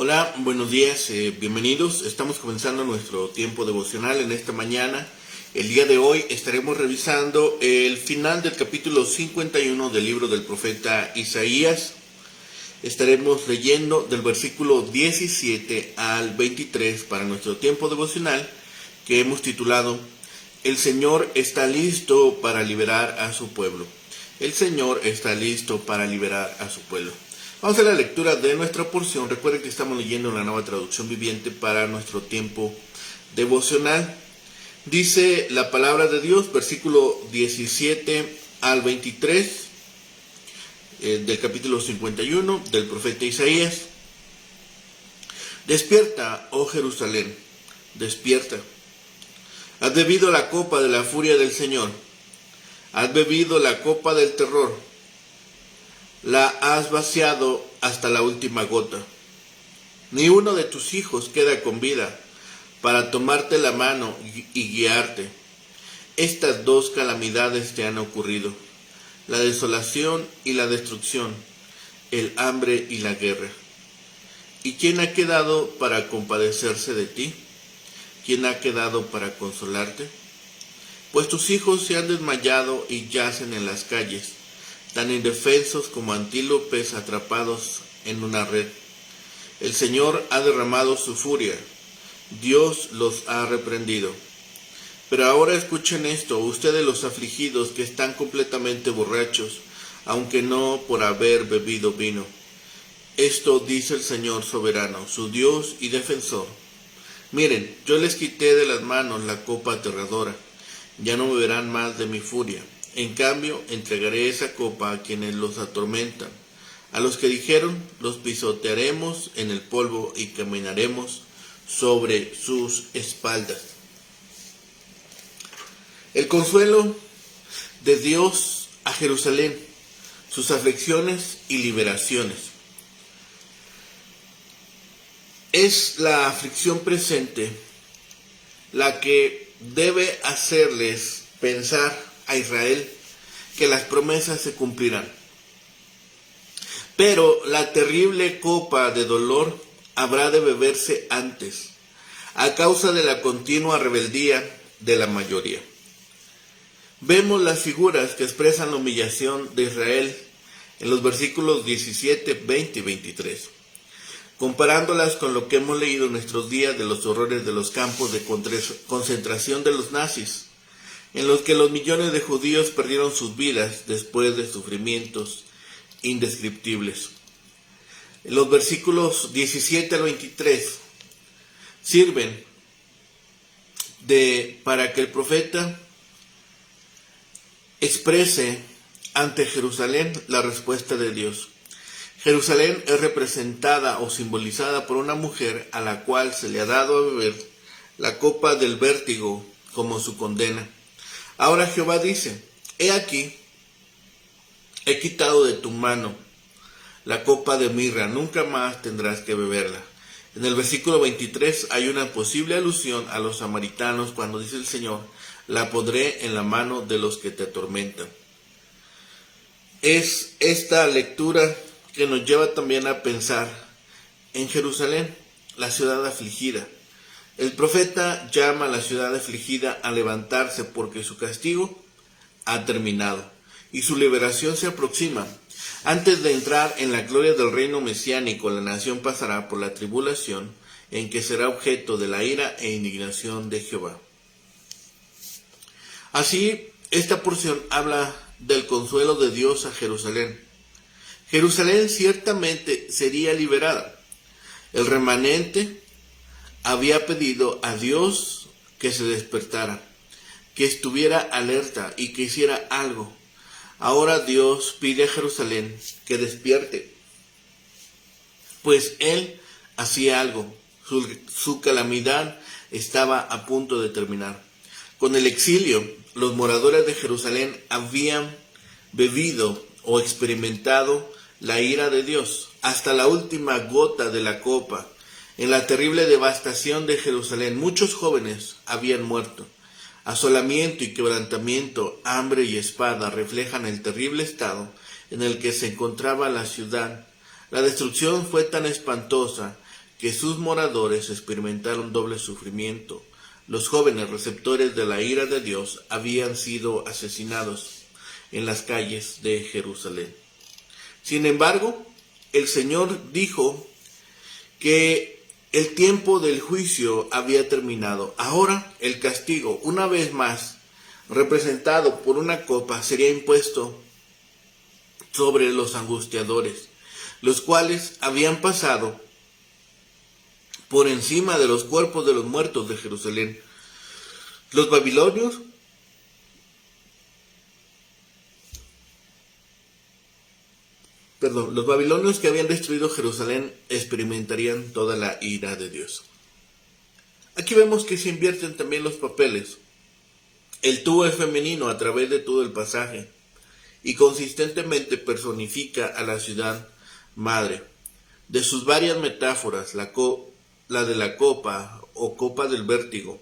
Hola, buenos días, bienvenidos. Estamos comenzando nuestro tiempo devocional en esta mañana. El día de hoy estaremos revisando el final del capítulo 51 del libro del profeta Isaías. Estaremos leyendo del versículo 17 al 23 para nuestro tiempo devocional, que hemos titulado El Señor está listo para liberar a su pueblo. El Señor está listo para liberar a su pueblo. Vamos a la lectura de nuestra porción. Recuerden que estamos leyendo la Nueva Traducción Viviente para nuestro tiempo devocional. Dice la palabra de Dios, versículo 17 al 23 del capítulo 51 del profeta Isaías. Despierta, oh Jerusalén, despierta. Has bebido la copa de la furia del Señor. Has bebido la copa del terror. La has vaciado hasta la última gota. Ni uno de tus hijos queda con vida para tomarte la mano y guiarte. Estas dos calamidades te han ocurrido: la desolación y la destrucción, el hambre y la guerra. ¿Y quién ha quedado para compadecerse de ti? ¿Quién ha quedado para consolarte? Pues tus hijos se han desmayado y yacen en las calles, tan indefensos como antílopes atrapados en una red. El Señor ha derramado su furia, Dios los ha reprendido. Pero ahora escuchen esto, ustedes los afligidos que están completamente borrachos, aunque no por haber bebido vino. Esto dice el Señor soberano, su Dios y defensor. Miren, yo les quité de las manos la copa aterradora, ya no beberán más de mi furia. En cambio, entregaré esa copa a quienes los atormentan. A los que dijeron, los pisotearemos en el polvo y caminaremos sobre sus espaldas. El consuelo de Dios a Jerusalén, sus aflicciones y liberaciones. Es la aflicción presente la que debe hacerles pensar a Israel que las promesas se cumplirán. Pero la terrible copa de dolor habrá de beberse antes, a causa de la continua rebeldía de la mayoría. Vemos las figuras que expresan la humillación de Israel en los versículos 17, 20 y 23. Comparándolas con lo que hemos leído en nuestros días de los horrores de los campos de concentración de los nazis, en los que los millones de judíos perdieron sus vidas después de sufrimientos indescriptibles. En los versículos 17 al 23 sirven para que el profeta exprese ante Jerusalén la respuesta de Dios. Jerusalén es representada o simbolizada por una mujer a la cual se le ha dado a beber la copa del vértigo como su condena. Ahora Jehová dice: he aquí, he quitado de tu mano la copa de mirra, nunca más tendrás que beberla. En el versículo 23 hay una posible alusión a los samaritanos cuando dice el Señor: la pondré en la mano de los que te atormentan. Es esta lectura que nos lleva también a pensar en Jerusalén, la ciudad afligida. El profeta llama a la ciudad afligida a levantarse porque su castigo ha terminado y su liberación se aproxima. Antes de entrar en la gloria del reino mesiánico, la nación pasará por la tribulación en que será objeto de la ira e indignación de Jehová. Así, esta porción habla del consuelo de Dios a Jerusalén. Jerusalén ciertamente sería liberada. El remanente había pedido a Dios que se despertara, que estuviera alerta y que hiciera algo. Ahora Dios pide a Jerusalén que despierte, pues Él hacía algo. Su calamidad estaba a punto de terminar. Con el exilio, los moradores de Jerusalén habían bebido o experimentado la ira de Dios hasta la última gota de la copa. En la terrible devastación de Jerusalén, muchos jóvenes habían muerto. Asolamiento y quebrantamiento, hambre y espada reflejan el terrible estado en el que se encontraba la ciudad. La destrucción fue tan espantosa que sus moradores experimentaron doble sufrimiento. Los jóvenes receptores de la ira de Dios habían sido asesinados en las calles de Jerusalén. Sin embargo, el Señor dijo que el tiempo del juicio había terminado. Ahora el castigo, una vez más, representado por una copa, sería impuesto sobre los angustiadores, los cuales habían pasado por encima de los cuerpos de los muertos de Jerusalén. Los babilonios que habían destruido Jerusalén experimentarían toda la ira de Dios. Aquí vemos que se invierten también los papeles. El tú es femenino a través de todo el pasaje y consistentemente personifica a la ciudad madre. De sus varias metáforas, la de la copa o copa del vértigo,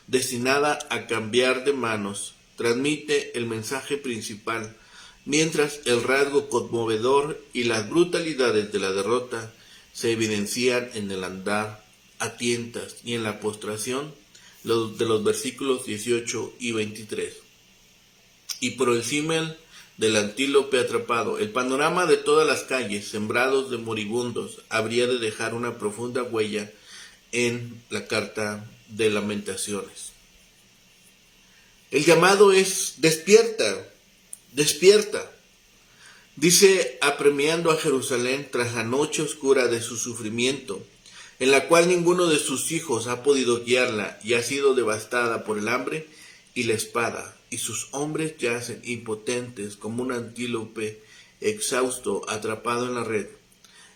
destinada a cambiar de manos, transmite el mensaje principal, mientras el rasgo conmovedor y las brutalidades de la derrota se evidencian en el andar a tientas y en la postración de los versículos 18 y 23. Y por el símil del antílope atrapado, el panorama de todas las calles sembrados de moribundos habría de dejar una profunda huella en la carta de Lamentaciones. El llamado es despierta, despierta. Dice apremiando a Jerusalén tras la noche oscura de su sufrimiento, en la cual ninguno de sus hijos ha podido guiarla y ha sido devastada por el hambre y la espada, y sus hombres yacen impotentes como un antílope exhausto atrapado en la red.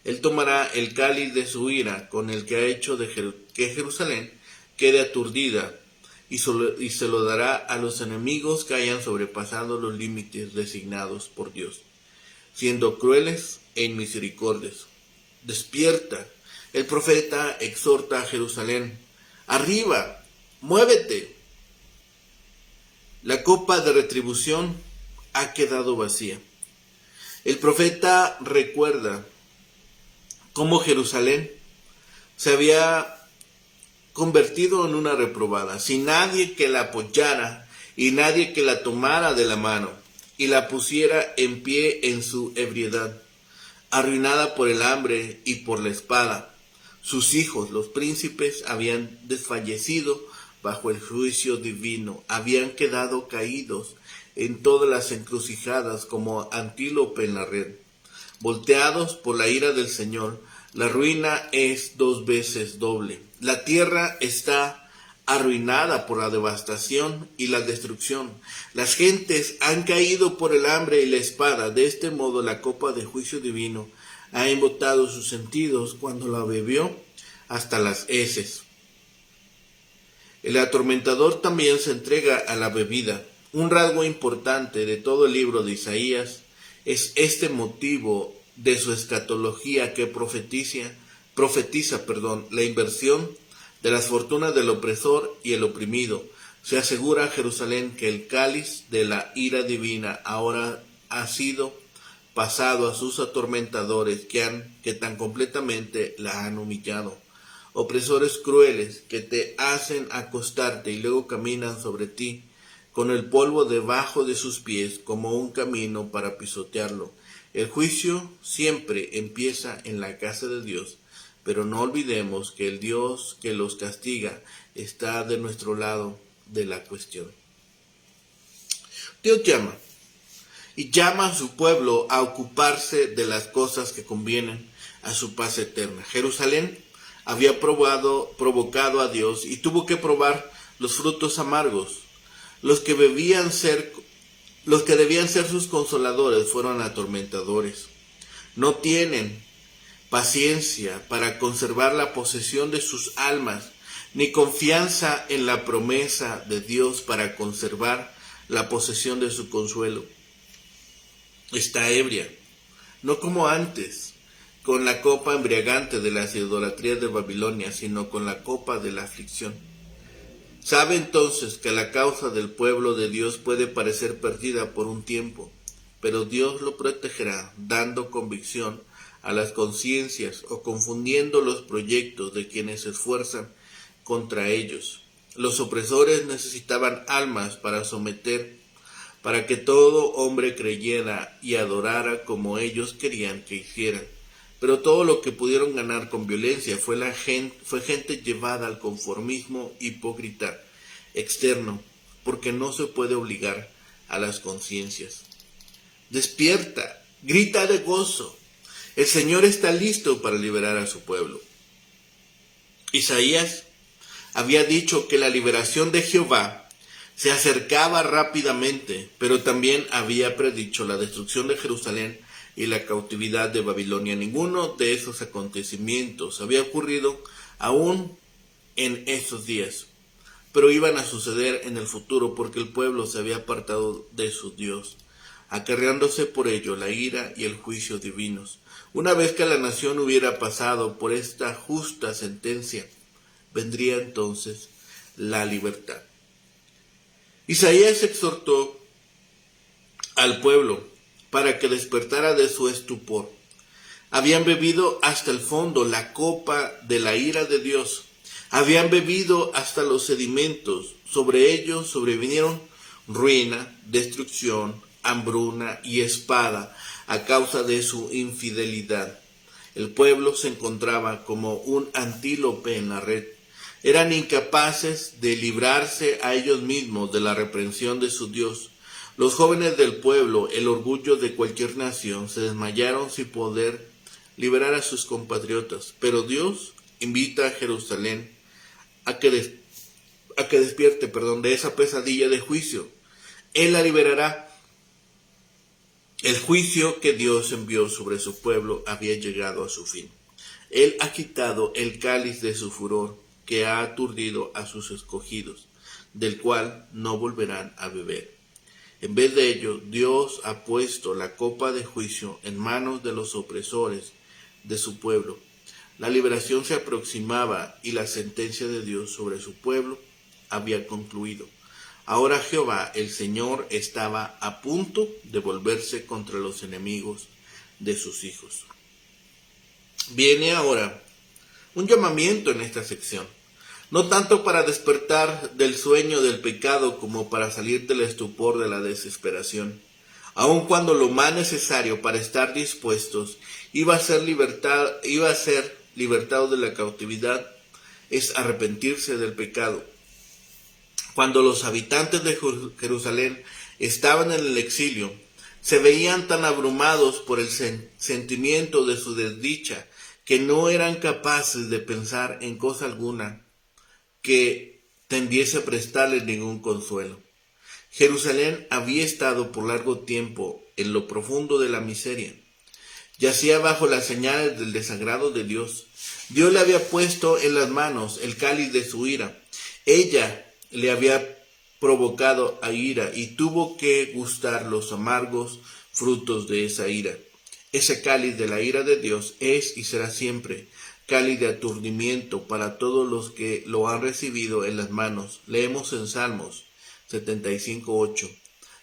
Él tomará el cáliz de su ira con el que ha hecho que Jerusalén quede aturdida y se lo dará a los enemigos que hayan sobrepasado los límites designados por Dios, siendo crueles e inmisericordios. Despierta. El profeta exhorta a Jerusalén: arriba, muévete. La copa de retribución ha quedado vacía. El profeta recuerda cómo Jerusalén se había convertido en una reprobada, sin nadie que la apoyara y nadie que la tomara de la mano y la pusiera en pie en su ebriedad, arruinada por el hambre y por la espada. Sus hijos, los príncipes, habían desfallecido bajo el juicio divino, habían quedado caídos en todas las encrucijadas como antílope en la red. Volteados por la ira del Señor, la ruina es 2 veces doble. La tierra está arruinada por la devastación y la destrucción. Las gentes han caído por el hambre y la espada. De este modo la copa de juicio divino ha embotado sus sentidos cuando la bebió hasta las heces. El atormentador también se entrega a la bebida. Un rasgo importante de todo el libro de Isaías es este motivo de su escatología que profetiza la inversión de las fortunas del opresor y el oprimido. Se asegura a Jerusalén que el cáliz de la ira divina ahora ha sido pasado a sus atormentadores que tan completamente la han humillado. Opresores crueles que te hacen acostarte y luego caminan sobre ti con el polvo debajo de sus pies como un camino para pisotearlo. El juicio siempre empieza en la casa de Dios, pero no olvidemos que el Dios que los castiga está de nuestro lado de la cuestión. Dios llama, y llama a su pueblo a ocuparse de las cosas que convienen a su paz eterna. Jerusalén había provocado a Dios y tuvo que probar los frutos amargos. Los que debían ser sus consoladores fueron atormentadores. No tienen paciencia para conservar la posesión de sus almas, ni confianza en la promesa de Dios para conservar la posesión de su consuelo. Está ebria, no como antes, con la copa embriagante de las idolatrías de Babilonia, sino con la copa de la aflicción. Sabe entonces que la causa del pueblo de Dios puede parecer perdida por un tiempo, pero Dios lo protegerá, dando convicción a las conciencias o confundiendo los proyectos de quienes se esfuerzan contra ellos. Los opresores necesitaban almas para someter, para que todo hombre creyera y adorara como ellos querían que hicieran. Pero todo lo que pudieron ganar con violencia fue gente llevada al conformismo hipócrita externo, porque no se puede obligar a las conciencias. Despierta, grita de gozo. El Señor está listo para liberar a su pueblo. Isaías había dicho que la liberación de Jehová se acercaba rápidamente, pero también había predicho la destrucción de Jerusalén y la cautividad de Babilonia. Ninguno de esos acontecimientos había ocurrido aún en esos días, pero iban a suceder en el futuro porque el pueblo se había apartado de su Dios, acarreándose por ello la ira y el juicio divinos. Una vez que la nación hubiera pasado por esta justa sentencia, vendría entonces la libertad. Isaías exhortó al pueblo para que despertara de su estupor. Habían bebido hasta el fondo la copa de la ira de Dios. Habían bebido hasta los sedimentos. Sobre ellos sobrevinieron ruina, destrucción, hambruna y espada a causa de su infidelidad. El pueblo se encontraba como un antílope en la red. Eran incapaces de librarse a ellos mismos de la reprensión de su Dios. Los jóvenes del pueblo, el orgullo de cualquier nación, se desmayaron sin poder liberar a sus compatriotas. Pero Dios invita a Jerusalén a que despierte de esa pesadilla de juicio. Él la liberará. El juicio que Dios envió sobre su pueblo había llegado a su fin. Él ha quitado el cáliz de su furor, que ha aturdido a sus escogidos, del cual no volverán a beber. En vez de ello, Dios ha puesto la copa de juicio en manos de los opresores de su pueblo. La liberación se aproximaba y la sentencia de Dios sobre su pueblo había concluido. Ahora Jehová, el Señor, estaba a punto de volverse contra los enemigos de sus hijos. Viene ahora un llamamiento en esta sección. No tanto para despertar del sueño del pecado como para salir del estupor de la desesperación, aun cuando lo más necesario para estar dispuestos iba a ser libertado de la cautividad, es arrepentirse del pecado. Cuando los habitantes de Jerusalén estaban en el exilio, se veían tan abrumados por el sentimiento de su desdicha que no eran capaces de pensar en cosa alguna que tendiese a prestarles ningún consuelo. Jerusalén había estado por largo tiempo en lo profundo de la miseria. Yacía bajo las señales del desagrado de Dios. Dios le había puesto en las manos el cáliz de su ira. Ella le había provocado a ira y tuvo que gustar los amargos frutos de esa ira. Ese cáliz de la ira de Dios es y será siempre cáliz de aturdimiento para todos los que lo han recibido en las manos. Leemos en Salmos 75:8,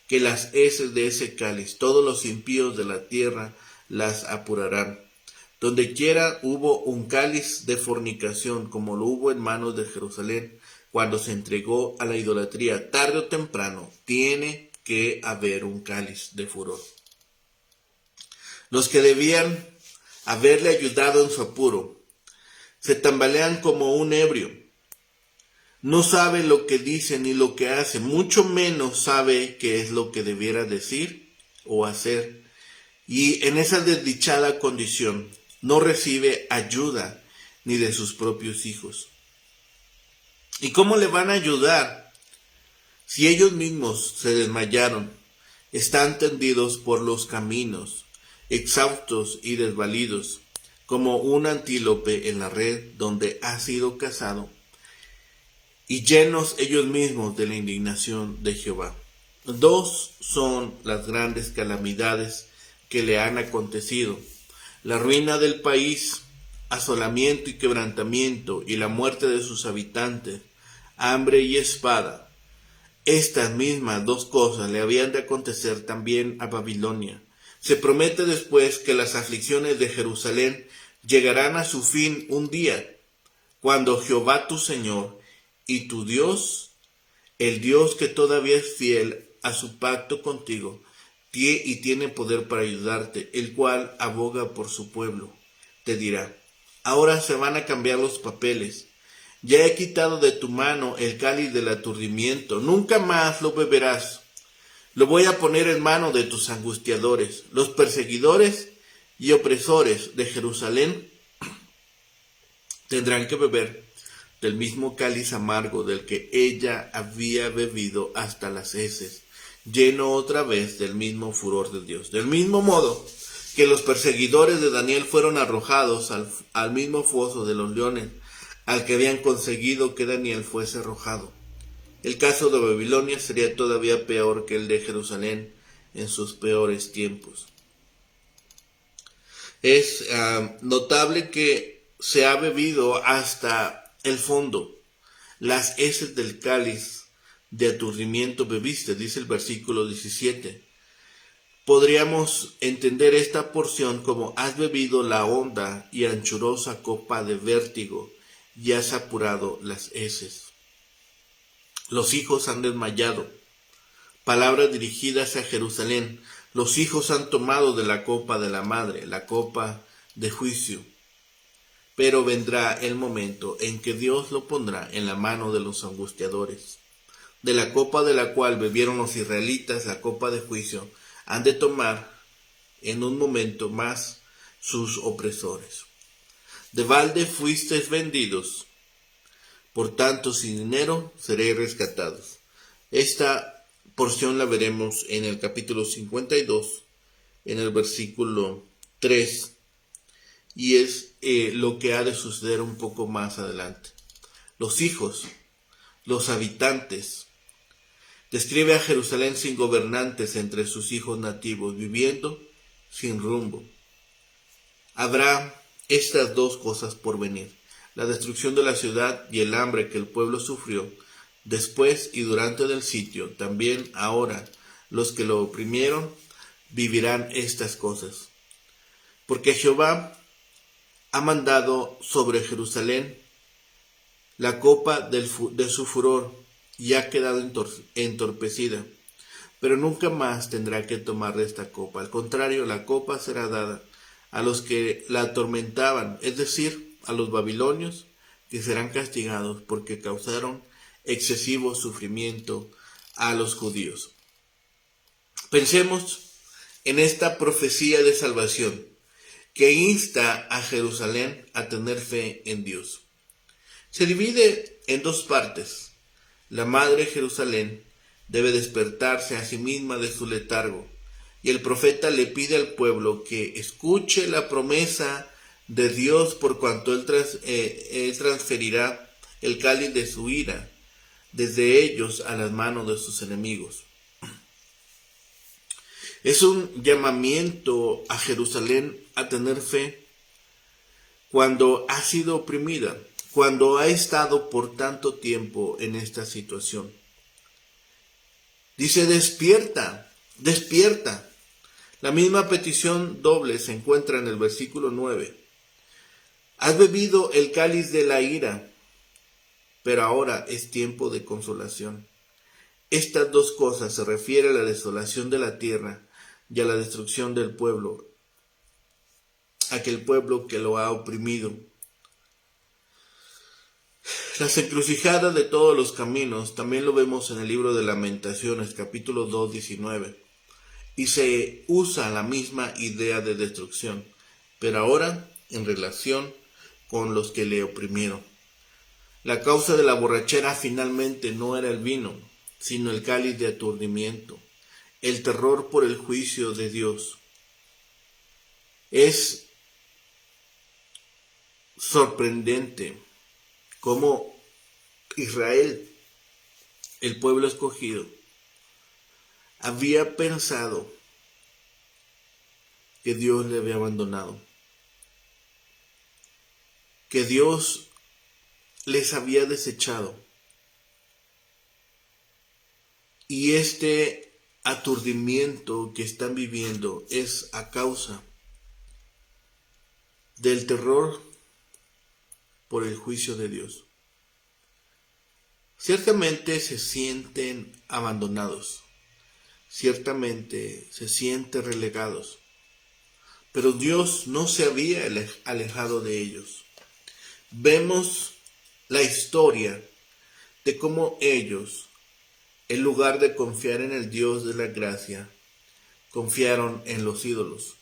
que las heces de ese cáliz, todos los impíos de la tierra las apurarán. Donde quiera hubo un cáliz de fornicación, como lo hubo en manos de Jerusalén, cuando se entregó a la idolatría, tarde o temprano tiene que haber un cáliz de furor. Los que debían haberle ayudado en su apuro se tambalean como un ebrio. No sabe lo que dice ni lo que hace, mucho menos sabe qué es lo que debiera decir o hacer. Y en esa desdichada condición no recibe ayuda ni de sus propios hijos. ¿Y cómo le van a ayudar si ellos mismos se desmayaron? Están tendidos por los caminos, exhaustos y desvalidos, como un antílope en la red donde ha sido cazado, y llenos ellos mismos de la indignación de Jehová. Dos son las grandes calamidades que le han acontecido: la ruina del país, asolamiento y quebrantamiento, y la muerte de sus habitantes, hambre y espada. Estas mismas dos cosas le habían de acontecer también a Babilonia. Se promete después que las aflicciones de Jerusalén llegarán a su fin un día, cuando Jehová tu Señor y tu Dios, el Dios que todavía es fiel a su pacto contigo, y tiene poder para ayudarte, el cual aboga por su pueblo, te dirá: ahora se van a cambiar los papeles. Ya he quitado de tu mano el cáliz del aturdimiento, nunca más lo beberás. Lo voy a poner en mano de tus angustiadores, los perseguidores y opresores de Jerusalén tendrán que beber del mismo cáliz amargo del que ella había bebido hasta las heces, lleno otra vez del mismo furor de Dios. Del mismo modo que los perseguidores de Daniel fueron arrojados al mismo foso de los leones, al que habían conseguido que Daniel fuese arrojado. El caso de Babilonia sería todavía peor que el de Jerusalén en sus peores tiempos. Es notable que se ha bebido hasta el fondo. Las heces del cáliz de aturdimiento bebiste, dice el versículo 17. Podríamos entender esta porción como: has bebido la honda y anchurosa copa de vértigo y has apurado las heces. Los hijos han desmayado. Palabras dirigidas a Jerusalén. Los hijos han tomado de la copa de la madre, la copa de juicio. Pero vendrá el momento en que Dios lo pondrá en la mano de los angustiadores. De la copa de la cual bebieron los israelitas, la copa de juicio, han de tomar en un momento más sus opresores. De balde fuisteis vendidos, por tanto sin dinero seréis rescatados. Esta porción la veremos en el capítulo 52, en el versículo 3, y es lo que ha de suceder un poco más adelante. Los hijos, los habitantes, describe a Jerusalén sin gobernantes entre sus hijos nativos, viviendo sin rumbo. Habrá estas dos cosas por venir: la destrucción de la ciudad y el hambre que el pueblo sufrió después y durante del sitio. También ahora los que lo oprimieron vivirán estas cosas. Porque Jehová ha mandado sobre Jerusalén la copa de su furor y ha quedado entorpecida, pero nunca más tendrá que tomar de esta copa. Al contrario, la copa será dada a los que la atormentaban, es decir, a los babilonios, que serán castigados porque causaron excesivo sufrimiento a los judíos. Pensemos en esta profecía de salvación que insta a Jerusalén a tener fe en Dios. Se divide en dos partes. La madre Jerusalén debe despertarse a sí misma de su letargo, y el profeta le pide al pueblo que escuche la promesa de Dios, por cuanto él transferirá el cáliz de su ira desde ellos a las manos de sus enemigos. Es un llamamiento a Jerusalén a tener fe cuando ha sido oprimida, cuando ha estado por tanto tiempo en esta situación. Dice: despierta, despierta. La misma petición doble se encuentra en el versículo 9. Has bebido el cáliz de la ira, pero ahora es tiempo de consolación. Estas dos cosas se refieren a la desolación de la tierra y a la destrucción del pueblo, aquel pueblo que lo ha oprimido. Las encrucijadas de todos los caminos también lo vemos en el libro de Lamentaciones, capítulo 2, 19. Y se usa la misma idea de destrucción, pero ahora en relación con los que le oprimieron. La causa de la borrachera finalmente no era el vino, sino el cáliz de aturdimiento, el terror por el juicio de Dios. Es sorprendente cómo Israel, el pueblo escogido, había pensado que Dios le había abandonado, que Dios les había desechado. Y este aturdimiento que están viviendo es a causa del terror por el juicio de Dios. Ciertamente se sienten abandonados, ciertamente se sienten relegados, pero Dios no se había alejado de ellos. Vemos la historia de cómo ellos, en lugar de confiar en el Dios de la gracia, confiaron en los ídolos.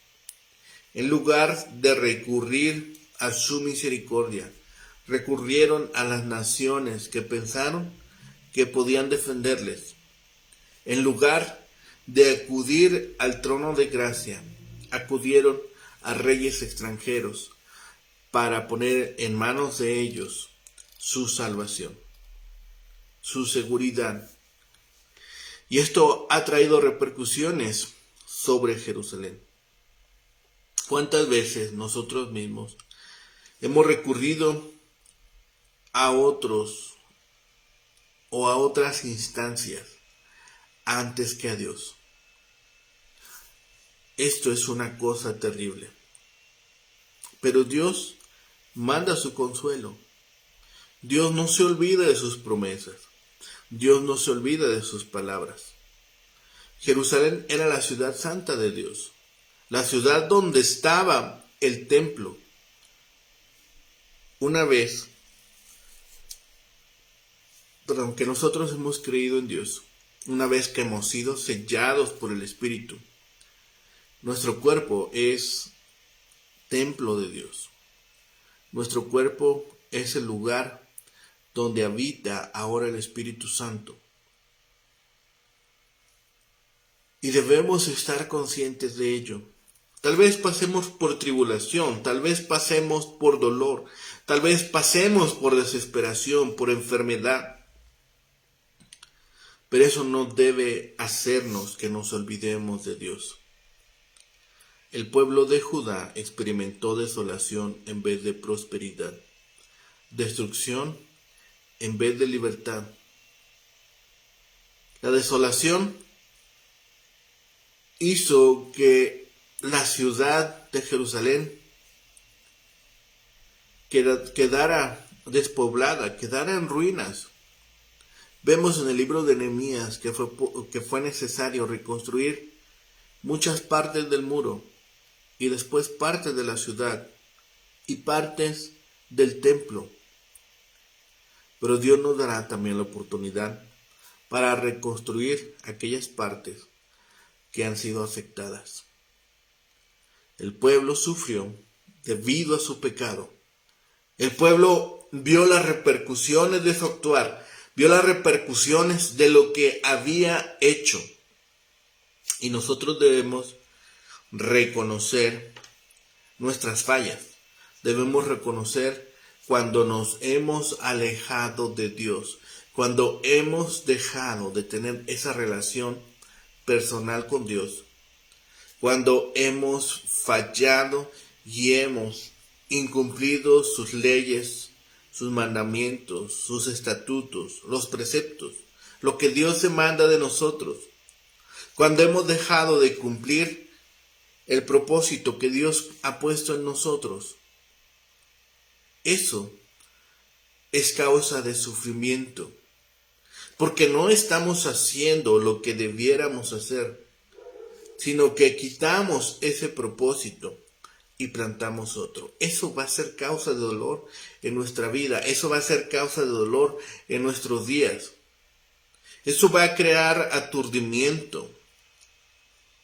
En lugar de recurrir a su misericordia, recurrieron a las naciones que pensaron que podían defenderles. En lugar de acudir al trono de gracia, acudieron a reyes extranjeros para poner en manos de ellos su salvación, su seguridad. Y esto ha traído repercusiones sobre Jerusalén. ¿Cuántas veces nosotros mismos hemos recurrido a otros o a otras instancias antes que a Dios? Esto es una cosa terrible. Pero Dios manda su consuelo. Dios no se olvida de sus promesas. Dios no se olvida de sus palabras. Jerusalén era la ciudad santa de Dios, la ciudad donde estaba el templo. Una vez, que nosotros hemos creído en Dios, una vez que hemos sido sellados por el Espíritu, nuestro cuerpo es templo de Dios. Nuestro cuerpo es el lugar donde habita ahora el Espíritu Santo. Y debemos estar conscientes de ello. Tal vez pasemos por tribulación, tal vez pasemos por dolor, tal vez pasemos por desesperación, por enfermedad. Pero eso no debe hacernos que nos olvidemos de Dios. El pueblo de Judá experimentó desolación en vez de prosperidad, destrucción en vez de libertad. La desolación hizo que la ciudad de Jerusalén quedara despoblada, quedara en ruinas. Vemos en el libro de Nehemías que fue necesario reconstruir muchas partes del muro y después partes de la ciudad y partes del templo. Pero Dios nos dará también la oportunidad para reconstruir aquellas partes que han sido afectadas. El pueblo sufrió debido a su pecado. El pueblo vio las repercusiones de su actuar, vio las repercusiones de lo que había hecho. Y nosotros debemos reconocer nuestras fallas. Debemos reconocer cuando nos hemos alejado de Dios, cuando hemos dejado de tener esa relación personal con Dios, cuando hemos fallado y hemos incumplido sus leyes, sus mandamientos, sus estatutos, los preceptos, lo que Dios demanda de nosotros, cuando hemos dejado de cumplir el propósito que Dios ha puesto en nosotros. Eso es causa de sufrimiento, porque no estamos haciendo lo que debiéramos hacer, sino que quitamos ese propósito y plantamos otro. Eso va a ser causa de dolor en nuestra vida, eso va a ser causa de dolor en nuestros días. Eso va a crear aturdimiento,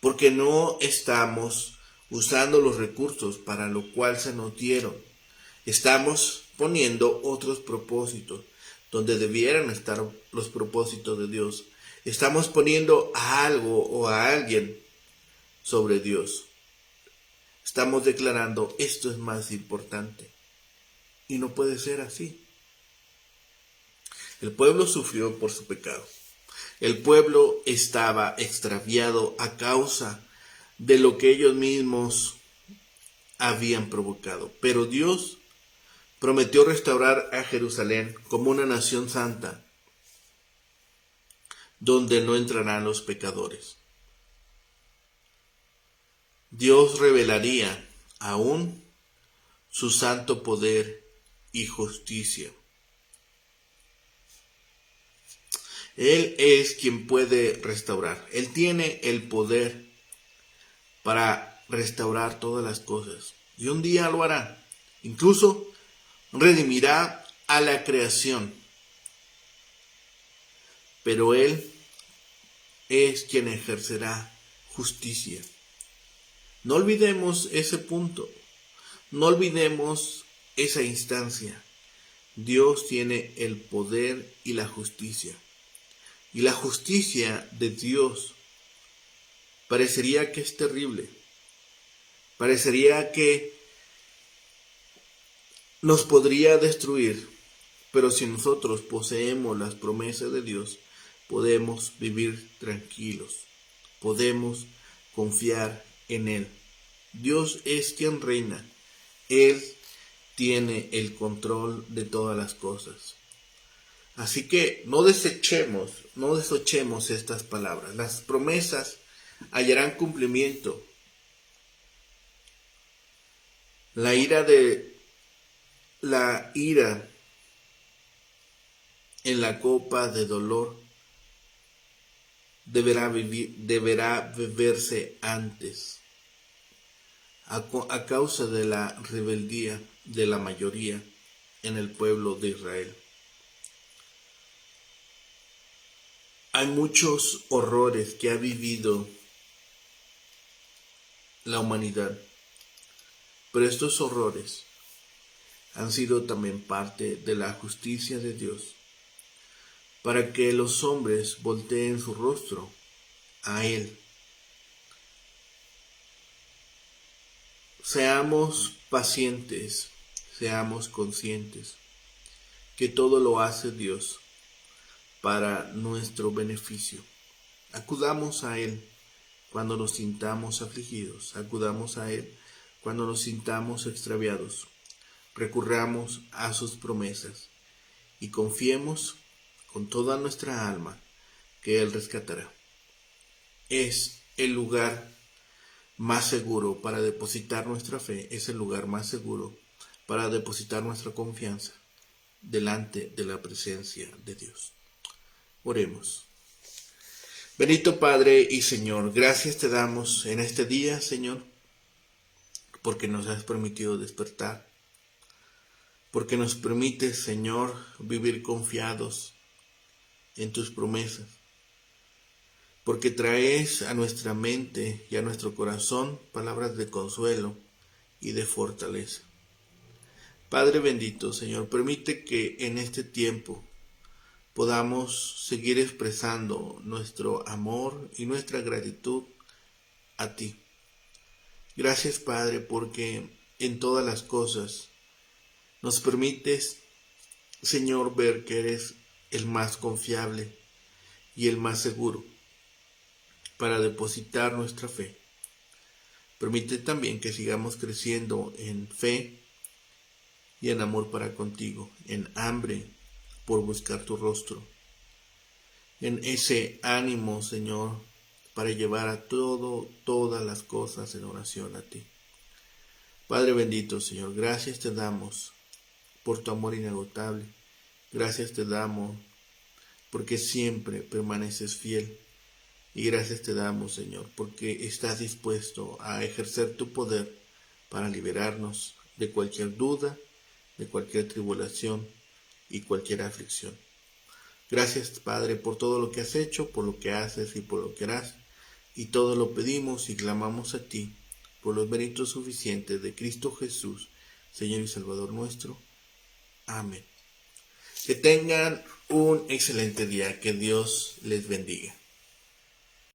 porque no estamos usando los recursos para lo cual se nos dieron. Estamos poniendo otros propósitos donde debieran estar los propósitos de Dios. Estamos poniendo a algo o a alguien sobre Dios. Estamos declarando esto es más importante. Y no puede ser así. El pueblo sufrió por su pecado. El pueblo estaba extraviado a causa de lo que ellos mismos habían provocado. Pero Dios prometió restaurar a Jerusalén como una nación santa, donde no entrarán los pecadores. Dios revelaría aún su santo poder y justicia. Él es quien puede restaurar. Él tiene el poder para restaurar todas las cosas. Y un día lo hará. Incluso redimirá a la creación. Pero Él es quien ejercerá justicia. No olvidemos ese punto. No olvidemos esa instancia. Dios tiene el poder y la justicia. Y la justicia de Dios parecería que es terrible. Parecería que nos podría destruir. Pero si nosotros poseemos las promesas de Dios, podemos vivir tranquilos. Podemos confiar en Él. Dios es quien reina. Él tiene el control de todas las cosas. Así que no desechemos estas palabras. Las promesas hallarán cumplimiento. La ira en la copa de dolor deberá beberse antes, a causa de la rebeldía de la mayoría en el pueblo de Israel. Hay muchos horrores que ha vivido la humanidad, pero estos horrores han sido también parte de la justicia de Dios, para que los hombres volteen su rostro a Él. Seamos pacientes, seamos conscientes que todo lo hace Dios para nuestro beneficio. Acudamos a Él cuando nos sintamos afligidos, acudamos a Él cuando nos sintamos extraviados, recurramos a sus promesas y confiemos con toda nuestra alma que Él rescatará. Es el lugar más seguro para depositar nuestra fe, es el lugar más seguro para depositar nuestra confianza delante de la presencia de Dios. Oremos. Bendito Padre y Señor, gracias te damos en este día, Señor, porque nos has permitido despertar, porque nos permites, Señor, vivir confiados en tus promesas, porque traes a nuestra mente y a nuestro corazón palabras de consuelo y de fortaleza. Padre bendito, Señor, permite que en este tiempo podamos seguir expresando nuestro amor y nuestra gratitud a ti. Gracias, Padre, porque en todas las cosas nos permites, Señor, ver que eres el más confiable y el más seguro para depositar nuestra fe. Permite también que sigamos creciendo en fe y en amor para contigo, en hambre por buscar tu rostro, en ese ánimo, Señor, para llevar a todas las cosas en oración a ti. Padre bendito, Señor, gracias te damos por tu amor inagotable. Gracias te damos porque siempre permaneces fiel. Y gracias te damos, Señor, porque estás dispuesto a ejercer tu poder para liberarnos de cualquier duda, de cualquier tribulación y cualquier aflicción. Gracias, Padre, por todo lo que has hecho, por lo que haces y por lo que harás. Y todo lo pedimos y clamamos a ti, por los méritos suficientes de Cristo Jesús, Señor y Salvador nuestro. Amén. Que tengan un excelente día. Que Dios les bendiga.